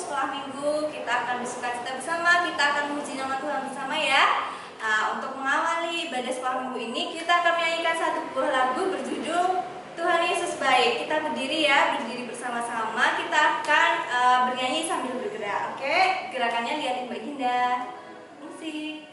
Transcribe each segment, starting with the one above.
sekolah minggu kita akan bersukacita bersama, kita akan memuji nama Tuhan bersama ya. Untuk mengawali ibadah sekolah minggu ini, kita akan menyanyikan satu buah lagu berjudul Tuhan Yesus Baik. Kita berdiri ya, berdiri bersama-sama. Kita akan bernyanyi sambil bergerak. Oke, gerakannya lihatin Mbak Ginda. Musik.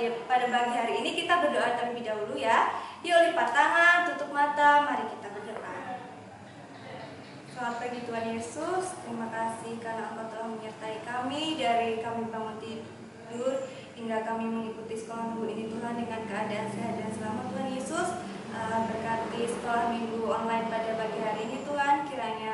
Pada pagi hari ini kita berdoa terlebih dahulu ya. Yuk lipat tangan, tutup mata, mari kita berdoa. Selamat pagi Tuhan Yesus, terima kasih karena Engkau telah menyertai kami dari kami bangun tidur hingga kami mengikuti sekolah minggu ini Tuhan dengan keadaan sehat dan selamat Tuhan Yesus. Berkati sekolah minggu online pada pagi hari ini Tuhan, kiranya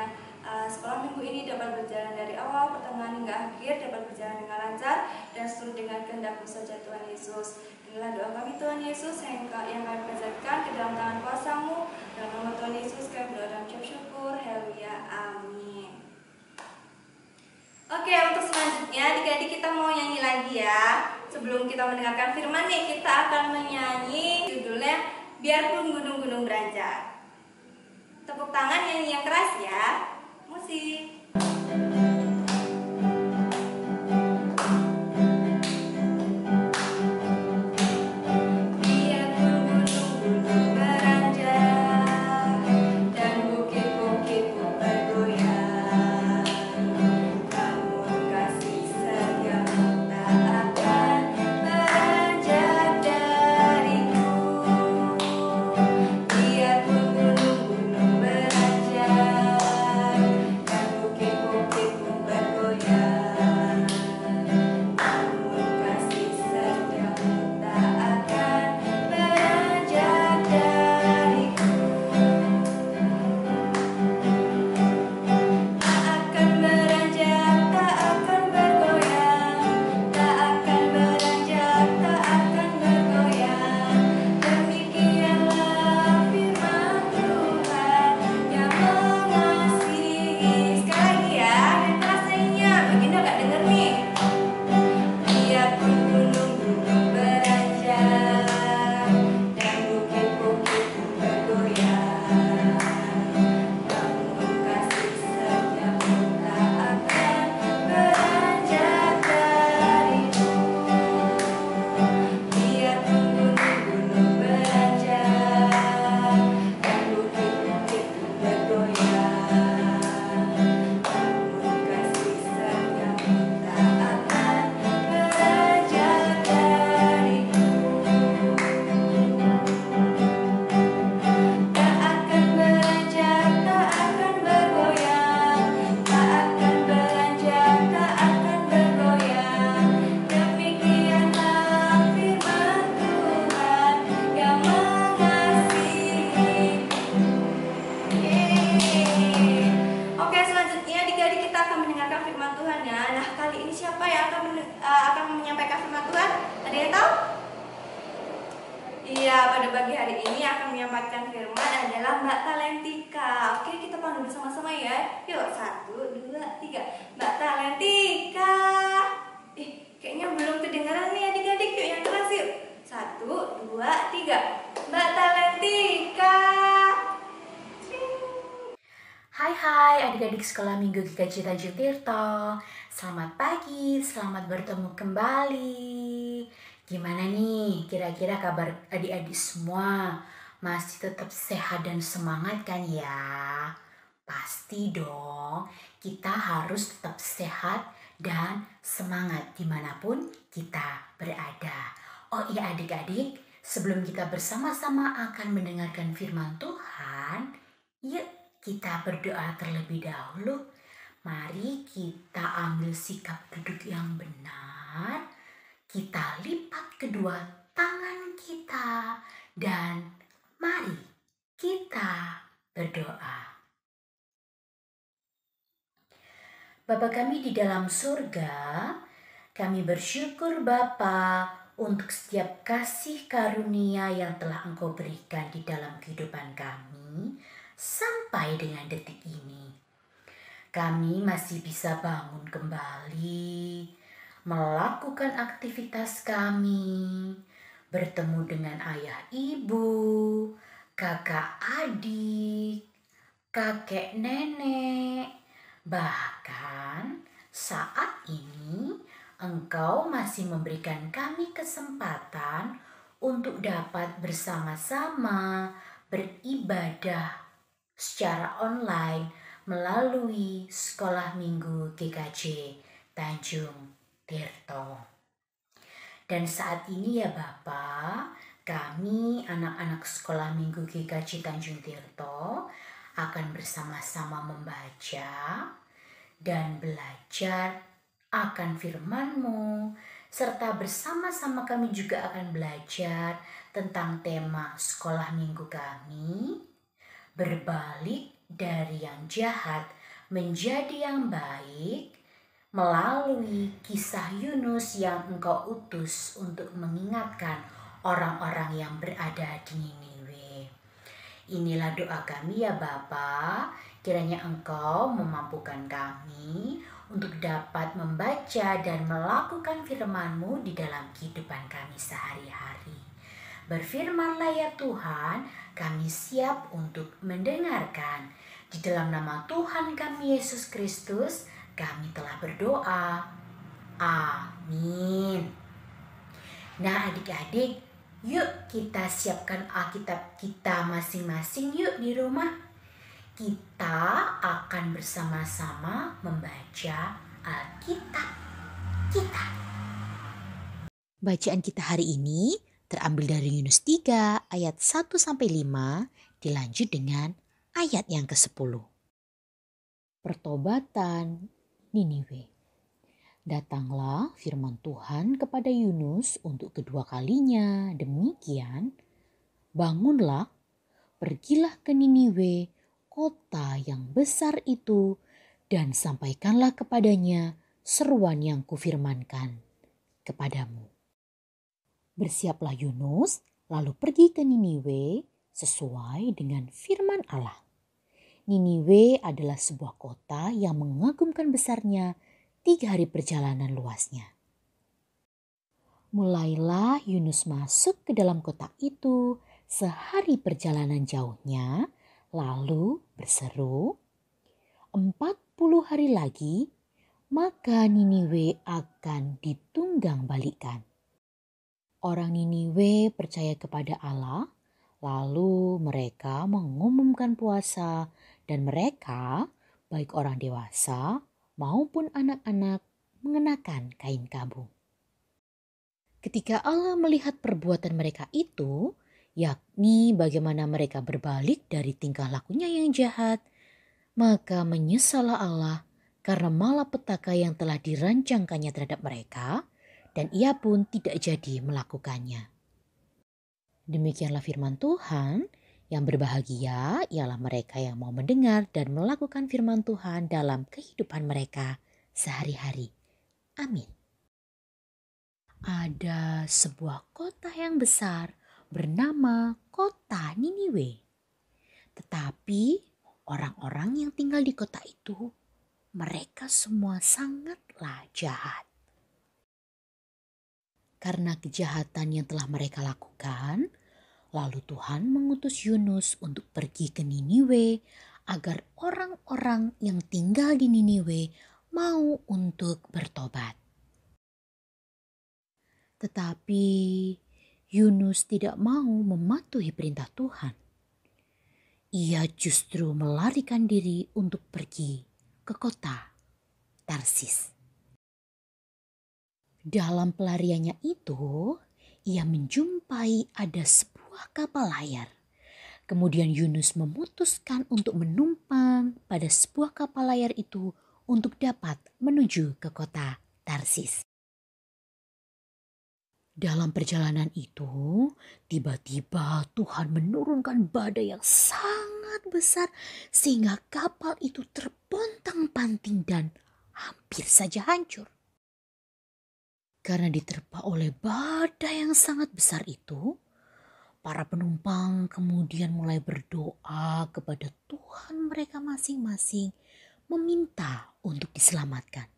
sekolah minggu ini dapat berjalan dari awal, pertengahan hingga akhir, dapat berjalan dengan lancar dan seturut dengan kehendak-Mu saja Tuhan Yesus. Inilah doa kami Tuhan Yesus yang kami percayakan ke dalam tangan kuasa-Mu. Dalam nama Tuhan Yesus kami berdoa dan ucap syukur. Haleluya, amin. Oke, untuk selanjutnya adik-adik kita mau nyanyi lagi ya. Sebelum kita mendengarkan firman nih, kita akan menyanyi judulnya Biarpun Gunung-Gunung Beranjak. Tepuk tangan nyanyi yang keras ya. Musik. Biarpun gunung-gunung beranjak ini siapa yang akan menyampaikan firman Tuhan? Ada yang tahu? Iya, pada pagi hari ini akan menyampaikan firman adalah Mbak Talentika. Oke, kita panggil bersama-sama ya. Yuk, 1, 2, 3. Mbak Talentika. Kayaknya belum kedengaran nih adik-adik. Yuk yang keras yuk. 1, 2, 3. Mbak Talentika. Hai adik-adik sekolah minggu GKJ Tanjung Tirto. Selamat pagi, selamat bertemu kembali. Gimana nih kira-kira kabar adik-adik semua? Masih tetap sehat dan semangat kan ya? Pasti dong, kita harus tetap sehat dan semangat dimanapun kita berada. Oh iya adik-adik, sebelum kita bersama-sama akan mendengarkan firman Tuhan, yuk kita berdoa terlebih dahulu. Mari kita ambil sikap duduk yang benar. Kita lipat kedua tangan kita dan mari kita berdoa. Bapa kami di dalam surga, kami bersyukur Bapa untuk setiap kasih karunia yang telah Engkau berikan di dalam kehidupan kami sampai dengan detik ini. Kami masih bisa bangun kembali, melakukan aktivitas kami, bertemu dengan ayah ibu, kakak adik, kakek nenek. Bahkan saat ini Engkau masih memberikan kami kesempatan untuk dapat bersama-sama beribadah secara online melalui Sekolah Minggu GKJ Tanjung Tirto. Dan saat ini ya Bapak, kami anak-anak Sekolah Minggu GKJ Tanjung Tirto akan bersama-sama membaca dan belajar akan firman-Mu, serta bersama-sama kami juga akan belajar tentang tema Sekolah Minggu kami, berbalik dari yang jahat menjadi yang baik, melalui kisah Yunus yang Engkau utus untuk mengingatkan orang-orang yang berada di Niniwe. Inilah doa kami ya Bapa, kiranya Engkau memampukan kami untuk dapat membaca dan melakukan firman-Mu di dalam kehidupan kami sehari-hari. Berfirmanlah ya Tuhan, kami siap untuk mendengarkan. Di dalam nama Tuhan kami Yesus Kristus, kami telah berdoa. Amin. Nah adik-adik, yuk kita siapkan Alkitab kita masing-masing yuk di rumah. Kita akan bersama-sama membaca Alkitab kita. Bacaan kita hari ini terambil dari Yunus 3 ayat 1-5 dilanjut dengan ayat yang ke-10. Pertobatan Niniwe. Datanglah firman Tuhan kepada Yunus untuk kedua kalinya, demikian, bangunlah, pergilah ke Niniwe, kota yang besar itu, dan sampaikanlah kepadanya seruan yang kufirmankan kepadamu. Bersiaplah Yunus, lalu pergi ke Niniwe sesuai dengan firman Allah. Niniwe adalah sebuah kota yang mengagumkan besarnya, 3 hari perjalanan luasnya. Mulailah Yunus masuk ke dalam kota itu sehari perjalanan jauhnya, lalu berseru, 40 hari lagi, maka Niniwe akan ditunggang balikkan. Orang Niniwe percaya kepada Allah, lalu mereka mengumumkan puasa dan mereka, baik orang dewasa maupun anak-anak, mengenakan kain kabung. Ketika Allah melihat perbuatan mereka itu, yakni bagaimana mereka berbalik dari tingkah lakunya yang jahat, maka menyesallah Allah karena malapetaka yang telah dirancangkannya terhadap mereka, dan ia pun tidak jadi melakukannya. Demikianlah firman Tuhan. Yang berbahagia ialah mereka yang mau mendengar dan melakukan firman Tuhan dalam kehidupan mereka sehari-hari. Amin. Ada sebuah kota yang besar bernama Kota Niniwe. Tetapi orang-orang yang tinggal di kota itu, mereka semua sangatlah jahat. Karena kejahatan yang telah mereka lakukan, lalu Tuhan mengutus Yunus untuk pergi ke Niniwe agar orang-orang yang tinggal di Niniwe mau untuk bertobat. Tetapi Yunus tidak mau mematuhi perintah Tuhan. Ia justru melarikan diri untuk pergi ke kota Tarsis. Dalam pelariannya itu, ia menjumpai ada sebuah kapal layar. Kemudian Yunus memutuskan untuk menumpang pada sebuah kapal layar itu untuk dapat menuju ke kota Tarsis. Dalam perjalanan itu, tiba-tiba Tuhan menurunkan badai yang sangat besar sehingga kapal itu terpontang-panting dan hampir saja hancur. Karena diterpa oleh badai yang sangat besar itu, para penumpang kemudian mulai berdoa kepada Tuhan mereka masing-masing, meminta untuk diselamatkan.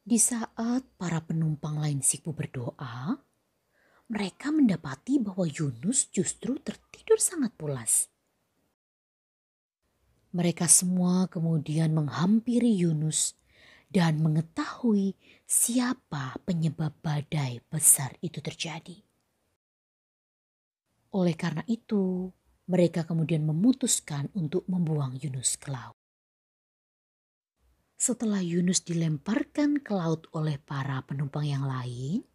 Di saat para penumpang lain sibuk berdoa, mereka mendapati bahwa Yunus justru tertidur sangat pulas. Mereka semua kemudian menghampiri Yunus dan mengetahui siapa penyebab badai besar itu terjadi. Oleh karena itu, mereka kemudian memutuskan untuk membuang Yunus ke laut. Setelah Yunus dilemparkan ke laut oleh para penumpang yang lain,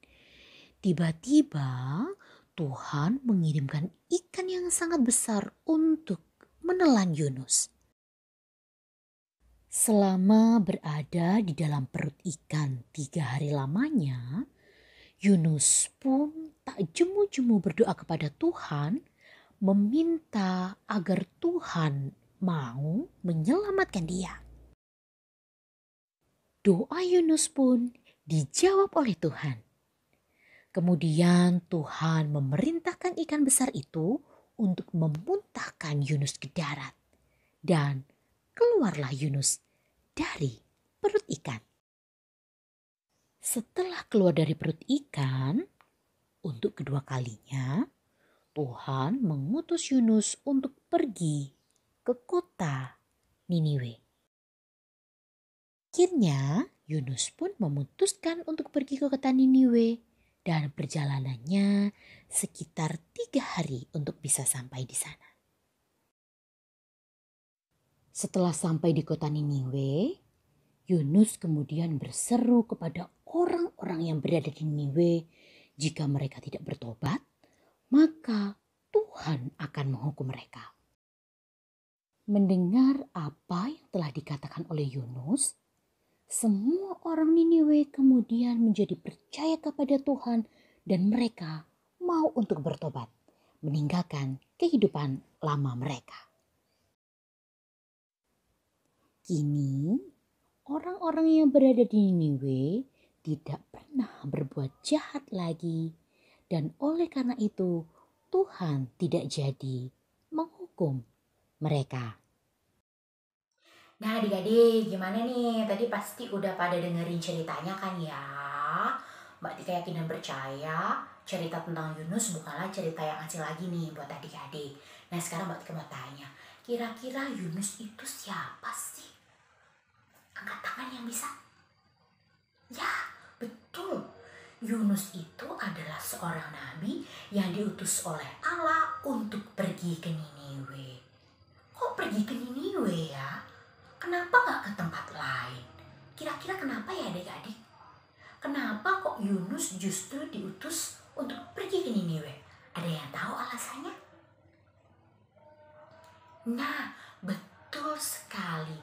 tiba-tiba Tuhan mengirimkan ikan yang sangat besar untuk menelan Yunus. Selama berada di dalam perut ikan 3 hari lamanya, Yunus pun tak jemu-jemu berdoa kepada Tuhan, meminta agar Tuhan mau menyelamatkan dia. Doa Yunus pun dijawab oleh Tuhan. Kemudian Tuhan memerintahkan ikan besar itu untuk memuntahkan Yunus ke darat. Dan keluarlah Yunus dari perut ikan. Setelah keluar dari perut ikan, untuk kedua kalinya, Tuhan mengutus Yunus untuk pergi ke kota Niniwe. Akhirnya Yunus pun memutuskan untuk pergi ke kota Niniwe dan perjalanannya sekitar 3 hari untuk bisa sampai di sana. Setelah sampai di kota Niniwe, Yunus kemudian berseru kepada orang-orang yang berada di Niniwe, jika mereka tidak bertobat, maka Tuhan akan menghukum mereka. Mendengar apa yang telah dikatakan oleh Yunus, semua orang Niniwe kemudian menjadi percaya kepada Tuhan dan mereka mau untuk bertobat, meninggalkan kehidupan lama mereka. Kini, orang-orang yang berada di Niniwe tidak pernah berbuat jahat lagi, dan oleh karena itu Tuhan tidak jadi menghukum mereka. Nah adik-adik gimana nih? Tadi pasti udah pada dengerin ceritanya kan ya? Mbak Tika yakin dan percaya cerita tentang Yunus bukanlah cerita yang asing lagi nih buat adik-adik. Nah sekarang Mbak Tika mau tanya, kira-kira Yunus itu siapa sih? Angkat tangan yang bisa. Ya betul, Yunus itu adalah seorang nabi yang diutus oleh Allah untuk pergi ke Niniwe. Kok pergi ke Niniwe ya? Kenapa gak ke tempat lain? Kira-kira kenapa ya adik-adik? Kenapa kok Yunus justru diutus untuk pergi ke Niniwe? Ada yang tahu alasannya? Nah, betul sekali.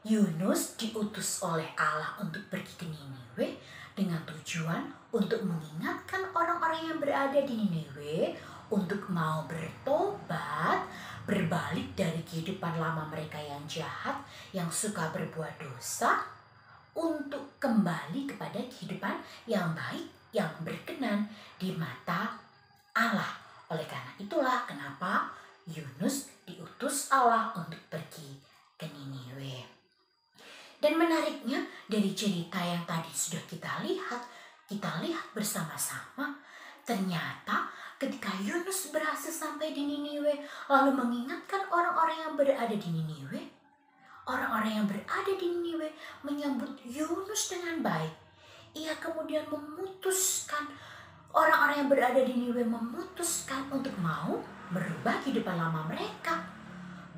Yunus diutus oleh Allah untuk pergi ke Niniwe dengan tujuan untuk mengingatkan orang-orang yang berada di Niniwe untuk mau bertobat, berbalik dari kehidupan lama mereka yang jahat, yang suka berbuat dosa, untuk kembali kepada kehidupan yang baik, yang berkenan di mata Allah. Oleh karena itulah kenapa Yunus diutus Allah untuk pergi ke Niniwe. Dan menariknya dari cerita yang tadi sudah kita lihat bersama-sama, ternyata ketika Yunus berhasil sampai di Niniwe, lalu mengingatkan orang-orang yang berada di Niniwe, orang-orang yang berada di Niniwe menyambut Yunus dengan baik. Ia kemudian memutuskan, orang-orang yang berada di Niniwe memutuskan untuk mau merubah kehidupan lama mereka.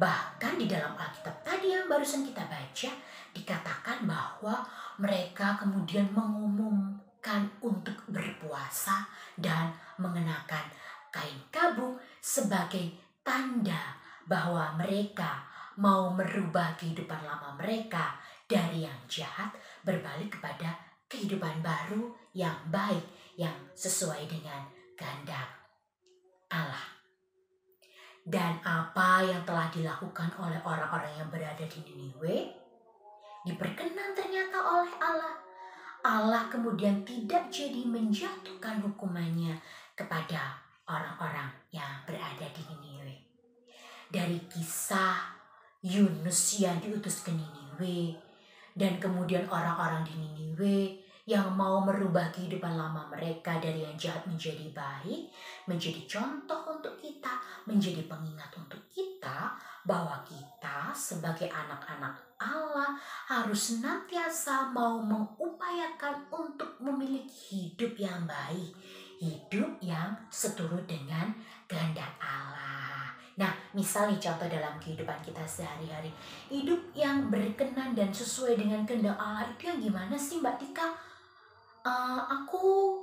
Bahkan di dalam Alkitab tadi yang barusan kita baca, dikatakan bahwa mereka kemudian mengumumkan untuk berpuasa dan mengenakan kain kabung sebagai tanda bahwa mereka mau merubah kehidupan lama mereka dari yang jahat berbalik kepada kehidupan baru yang baik, yang sesuai dengan kehendak Allah. Dan apa yang telah dilakukan oleh orang-orang yang berada di Niniwe diperkenan ternyata oleh Allah. Allah kemudian tidak jadi menjatuhkan hukumannya kepada orang-orang yang berada di Niniwe. Dari kisah Yunus yang diutus ke Niniwe, dan kemudian orang-orang di Niniwe yang mau merubah kehidupan lama mereka dari yang jahat menjadi baik, menjadi contoh untuk kita, menjadi pengingat untuk kita bahwa kita sebagai anak-anak Allah harus senantiasa mau mengupayakan untuk memiliki hidup yang baik, hidup yang seturut dengan kehendak Allah. Nah, misalnya contoh dalam kehidupan kita sehari-hari, hidup yang berkenan dan sesuai dengan kehendak Allah itu yang gimana sih Mbak Tika? Aku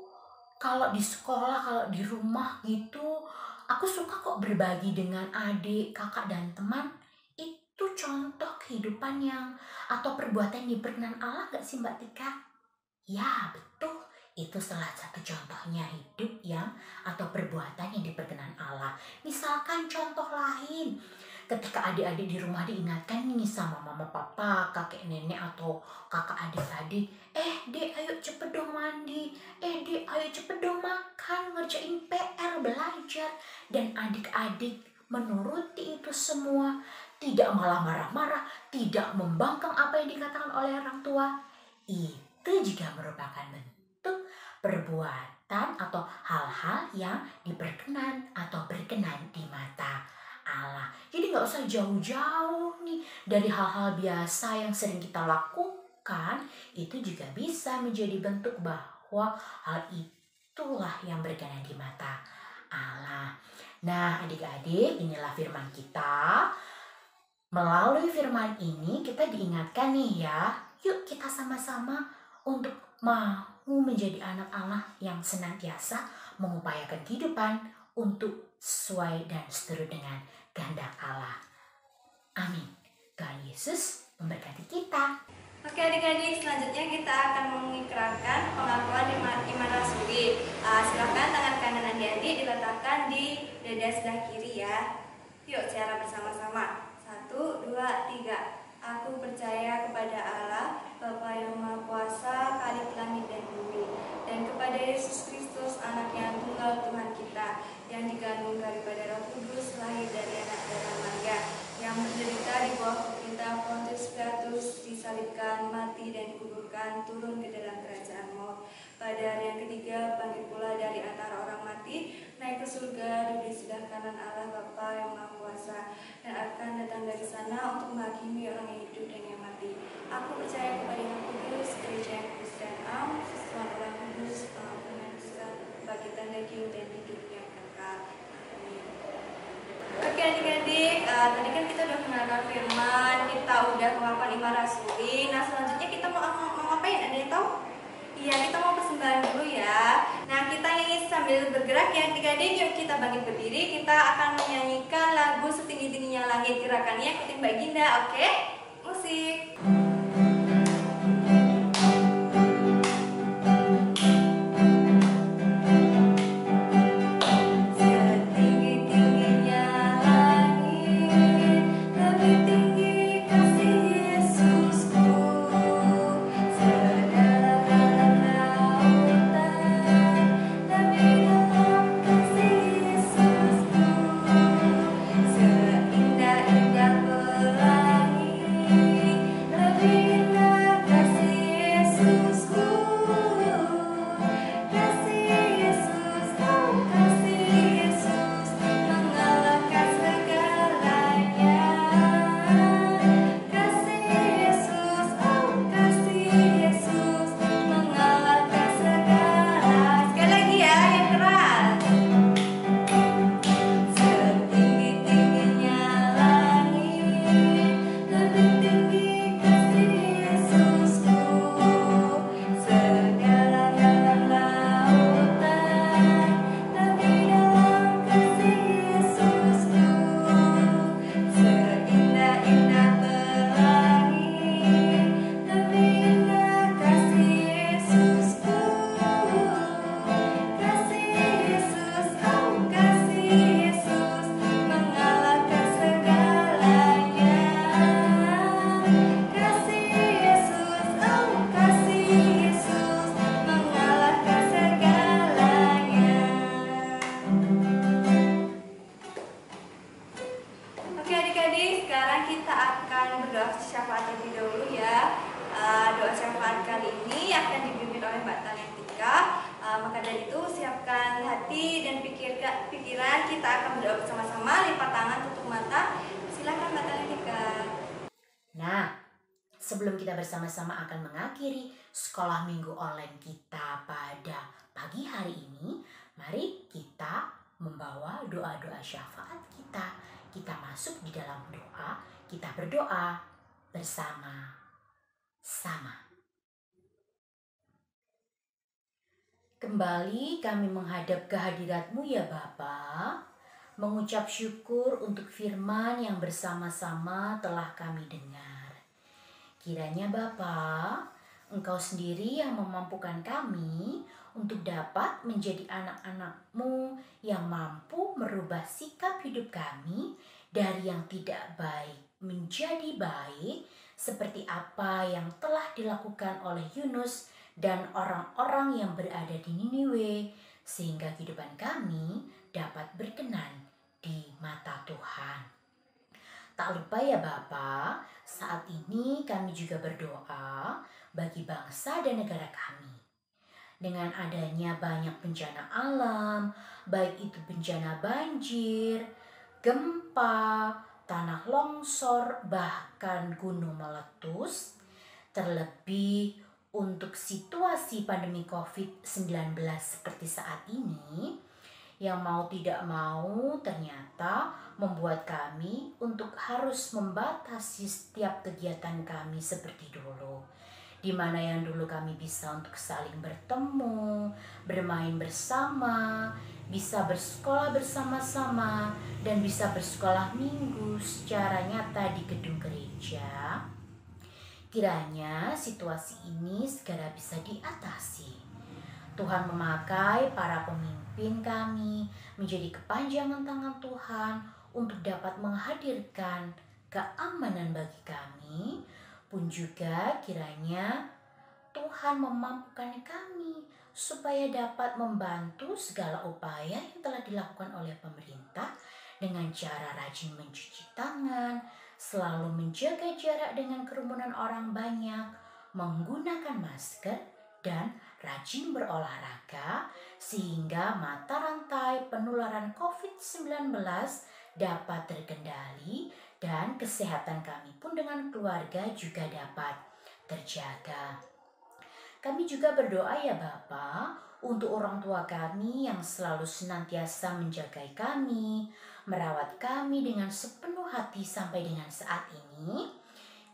kalau di sekolah, kalau di rumah gitu, aku suka kok berbagi dengan adik, kakak, dan teman. Itu contoh kehidupan yang atau perbuatan yang diperkenan Allah gak sih Mbak Tika? Ya, betul. Itu salah satu contohnya hidup yang atau perbuatan yang diperkenan Allah. Misalkan contoh lain, ketika adik-adik di rumah diingatkan nih sama mama papa, kakek nenek atau kakak adik-adik, dek ayo cepet dong mandi, dek ayo cepet dong makan, ngerjain PR, belajar. Dan adik-adik menuruti itu semua, tidak malah marah-marah, tidak membangkang apa yang dikatakan oleh orang tua. Itu juga merupakan bentuk perbuatan atau hal-hal yang diperkenan atau berkenan di mata Allah. Jadi gak usah jauh-jauh nih dari hal-hal biasa yang sering kita lakukan, itu juga bisa menjadi bentuk bahwa hal itulah yang berkenan di mata Allah. Nah, adik-adik, inilah firman kita. Melalui firman ini kita diingatkan nih ya, yuk kita sama-sama untuk mau menjadi anak Allah yang senantiasa mengupayakan kehidupan untuk sesuai dan seturut dengan kehendak Allah. Amin. Tuhan Yesus memberkati kita. Oke adik-adik, selanjutnya kita akan mengikrarkan pengakuan iman rasuli. Silakan tangan kanan adik-adik diletakkan di dada sebelah kiri ya. Yuk cara bersama-sama. 1, 2, 3. Aku percaya kepada Allah, Bapa yang Maha Kuasa, Khalik langit dan bumi, dan kepada Yesus Kristus, Anak yang tunggal Tuhan kita, yang dikandung daripada Roh Kudus, lahir dari anak darah Maria, yang menderita di bawah pemerintah Pontius Pilatus, disalibkan, mati dan dikuburkan, turun ke dalam kerajaan maut. Pada hari yang ketiga bangkit pula dari antara orang mati, naik ke surga, duduk di sebelah kanan Allah Bapa yang Maha Kuasa, dan akan datang dari sana untuk menghakimi orang yang hidup dan yang mati. Aku percaya kepada Yang Kudus, gereja yang kudus dan am, Tuhan orang kudus, pengampunan dosa, kebangkitan daging dan hidup yang kekal. Amin. Oke adik-adik, tadi kan kita udah mengenalkan firman, kita udah mengakukan iman rasuli. Nah selanjutnya kita mau ngapain? Ada yang tahu? Iya, kita mau persembahan dulu ya. Nah kita nyanyi sambil bergerak ya adik-adik. Yuk kita bangkit berdiri, kita akan menyanyikan lagu Setinggi-tingginya Langit. Gerakannya ikutin Mbak Ginda, oke? Musik. Lebih tinggi kasih Yesusku, terlebih dahulu ya. Doa syafaat kali ini akan dipimpin oleh Mbak Talentika. Maka dari itu siapkan hati dan pikiran, kita akan berdoa bersama-sama, lipat tangan, tutup mata. Silakan Mbak Talentika. Nah, sebelum kita bersama-sama akan mengakhiri sekolah minggu online kita pada pagi hari ini, mari kita membawa doa-doa syafaat kita. Kita masuk di dalam doa, kita berdoa bersama-sama. Kembali kami menghadap kehadirat-Mu ya Bapa, mengucap syukur untuk firman yang bersama-sama telah kami dengar. Kiranya Bapa, Engkau sendiri yang memampukan kami untuk dapat menjadi anak-anak-Mu yang mampu merubah sikap hidup kami dari yang tidak baik menjadi baik, seperti apa yang telah dilakukan oleh Yunus dan orang-orang yang berada di Niniwe, sehingga kehidupan kami dapat berkenan di mata Tuhan. Tak lupa ya Bapa, saat ini kami juga berdoa bagi bangsa dan negara kami. Dengan adanya banyak bencana alam, baik itu bencana banjir, gempa, tanah longsor, bahkan gunung meletus, terlebih untuk situasi pandemi COVID-19 seperti saat ini, yang mau tidak mau ternyata membuat kami untuk harus membatasi setiap kegiatan kami seperti dulu. Di mana yang dulu kami bisa untuk saling bertemu, bermain bersama, bisa bersekolah bersama-sama, dan bisa bersekolah minggu secara nyata di gedung gereja. Kiranya situasi ini segera bisa diatasi. Tuhan memakai para pemimpin kami menjadi kepanjangan tangan Tuhan untuk dapat menghadirkan keamanan bagi kami, pun juga kiranya Tuhan memampukan kami supaya dapat membantu segala upaya yang telah dilakukan oleh pemerintah dengan cara rajin mencuci tangan, selalu menjaga jarak dengan kerumunan orang banyak, menggunakan masker, dan rajin berolahraga sehingga mata rantai penularan COVID-19 dapat terkendali dan kesehatan kami pun dengan keluarga juga dapat terjaga. Kami juga berdoa ya Bapa untuk orang tua kami yang selalu senantiasa menjagai kami, merawat kami dengan sepenuh hati sampai dengan saat ini.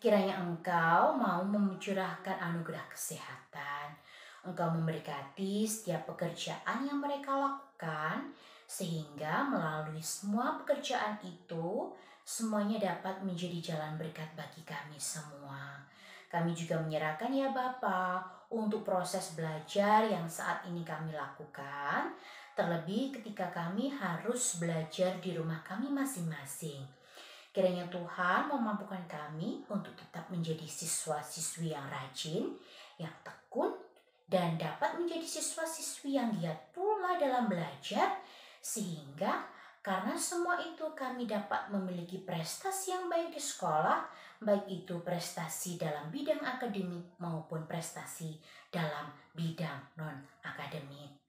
Kiranya Engkau mau mencurahkan anugerah kesehatan. Engkau memberkati setiap pekerjaan yang mereka lakukan, sehingga melalui semua pekerjaan itu, semuanya dapat menjadi jalan berkat bagi kami semua. Kami juga menyerahkan ya Bapa untuk proses belajar yang saat ini kami lakukan, terlebih ketika kami harus belajar di rumah kami masing-masing. Kiranya Tuhan memampukan kami untuk tetap menjadi siswa-siswi yang rajin, yang tekun, dan dapat menjadi siswa-siswi yang giat pula dalam belajar, sehingga karena semua itu kami dapat memiliki prestasi yang baik di sekolah, baik itu prestasi dalam bidang akademik maupun prestasi dalam bidang non-akademik.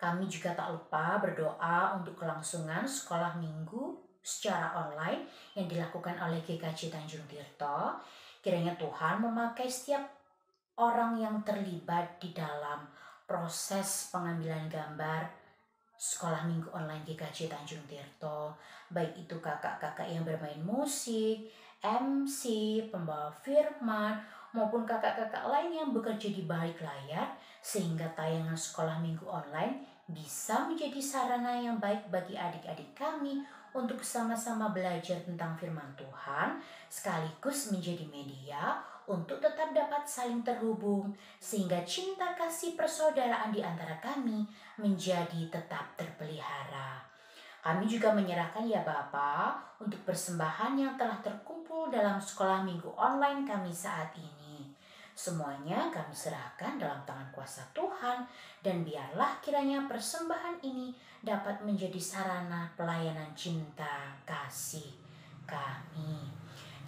Kami juga tak lupa berdoa untuk kelangsungan sekolah minggu secara online yang dilakukan oleh GKJ Tanjung Tirto. Kiranya Tuhan memakai setiap orang yang terlibat di dalam proses pengambilan gambar sekolah minggu online GKJ Tanjung Tirto, baik itu kakak-kakak yang bermain musik, MC, pembawa firman, maupun kakak-kakak lain yang bekerja di balik layar, sehingga tayangan sekolah minggu online bisa menjadi sarana yang baik bagi adik-adik kami untuk sama-sama belajar tentang firman Tuhan, sekaligus menjadi media untuk tetap dapat saling terhubung, sehingga cinta kasih persaudaraan di antara kami menjadi tetap terpelihara. Kami juga menyerahkan ya Bapa untuk persembahan yang telah terkumpul dalam sekolah minggu online kami saat ini. Semuanya kami serahkan dalam tangan kuasa Tuhan, dan biarlah kiranya persembahan ini dapat menjadi sarana pelayanan cinta kasih kami.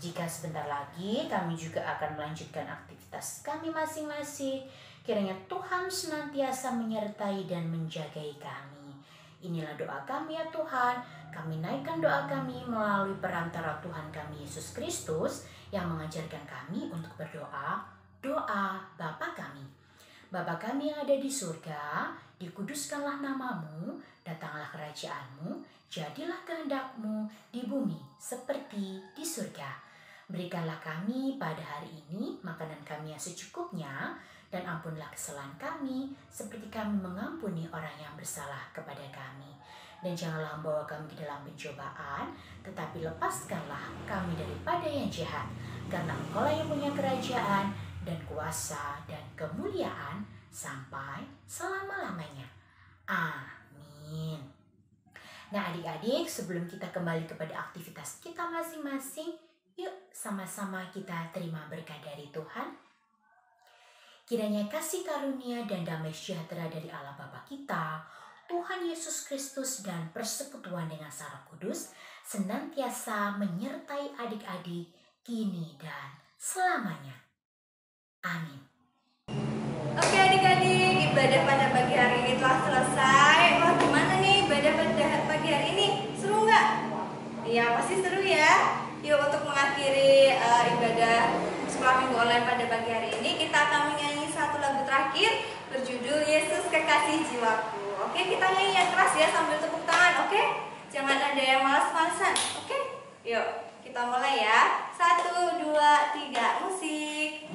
Jika sebentar lagi kami juga akan melanjutkan aktivitas kami masing-masing, kiranya Tuhan senantiasa menyertai dan menjagai kami. Inilah doa kami ya Tuhan. Kami naikkan doa kami melalui perantara Tuhan kami Yesus Kristus yang mengajarkan kami untuk berdoa. Doa Bapa kami. Bapa kami yang ada di surga, dikuduskanlah namamu, datanglah kerajaanmu, jadilah kehendak-Mu di bumi seperti di surga. Berikanlah kami pada hari ini makanan kami yang secukupnya, dan ampunlah kesalahan kami seperti kami mengampuni orang yang bersalah kepada kami. Dan janganlah membawa kami ke dalam pencobaan, tetapi lepaskanlah kami daripada yang jahat. Karena Engkau-lah yang punya kerajaan dan kuasa dan kemuliaan sampai selama-lamanya. Amin. Nah adik-adik, sebelum kita kembali kepada aktivitas kita masing-masing, yuk sama-sama kita terima berkat dari Tuhan. Kiranya kasih karunia dan damai sejahtera dari Allah Bapa kita, Tuhan Yesus Kristus, dan persekutuan dengan Sang Roh Kudus senantiasa menyertai adik-adik kini dan selamanya. Amin. Oke adik-adik, ibadah pada pagi hari ini telah selesai. Wah gimana nih ibadah pada pagi hari ini? Seru nggak? Iya pasti seru ya. Yuk untuk mengakhiri ibadah sekolah minggu online pada pagi hari ini, kita akan menyanyi satu lagu terakhir berjudul Yesus Kekasih Jiwaku. Oke, kita nyanyi yang keras ya sambil tepuk tangan, oke? Jangan ada yang malas-malasan, oke? Yuk, kita mulai ya. 1, 2, 3, musik.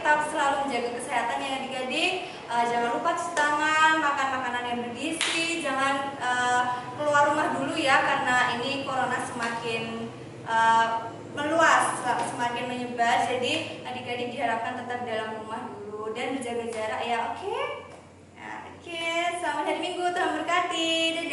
Tetap selalu menjaga kesehatan ya adik-adik. Jangan lupa cuci tangan, makan makanan yang bergizi, jangan keluar rumah dulu ya, karena ini corona semakin meluas, semakin menyebar. Jadi adik-adik diharapkan tetap dalam rumah dulu dan menjaga jarak ya, oke? Nah, oke, selamat hari Minggu, Tuhan berkati. Dadah.